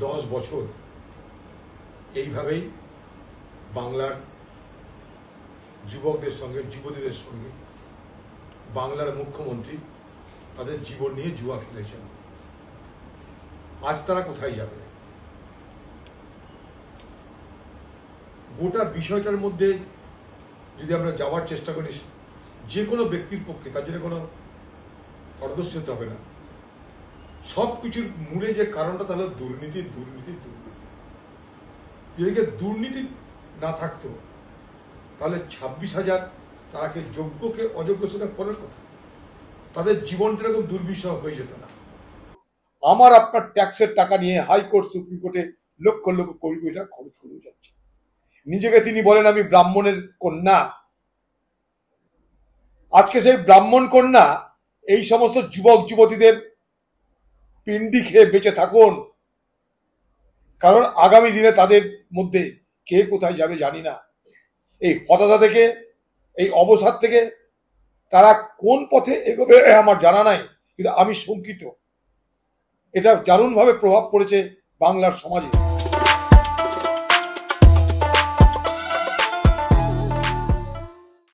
10 বছর এইভাবেই বাংলার যুবকদের সঙ্গে যুবতীদের সঙ্গে বাংলার মুখ্যমন্ত্রী তাদের জীবন নিয়ে জুয়া খেলেছেন। আজ তারা কোথায় যাবে? গোটা বিষয়টার মধ্যে যদি আমরা যাওয়ার চেষ্টা করি, যে কোনো ব্যক্তির পক্ষে তার জন্য কোনো পারদর্শী হতে হবে না। সবকিছুর মূলে যে কারণটা তাহলে দুর্নীতি দুর্নীতি দুর্নীতি। যদি দুর্নীতি না থাকতো তাহলে 26,000 তারাকে যোগ্যকে অযোগ্য সেটা পরের কথা, তাদের জীবনটা এরকম দুর্বিষহ হয়ে যেত না। আমার আপনার ট্যাক্সের টাকা নিয়ে হাইকোর্ট সুপ্রিম কোর্টে লক্ষ লক্ষ কোটি কোটি টাকা খরচ করে যাচ্ছে। নিজেকে তিনি বলেন আমি ব্রাহ্মণের কন্যা। আজকে সেই ব্রাহ্মণ কন্যা এই সমস্ত যুবক যুবতীদের পিন্ডি খেয়ে বেঁচে থাকুন, কারণ আগামী দিনে তাদের মধ্যে কে কোথায় যাবে জানি না। এই হতাশা থেকে, এই অবসাদ থেকে তারা কোন পথে এগোবে আমার জানা নাই, কিন্তু আমি শঙ্কিত। এটা দারুণভাবে প্রভাব পড়েছে বাংলার সমাজে।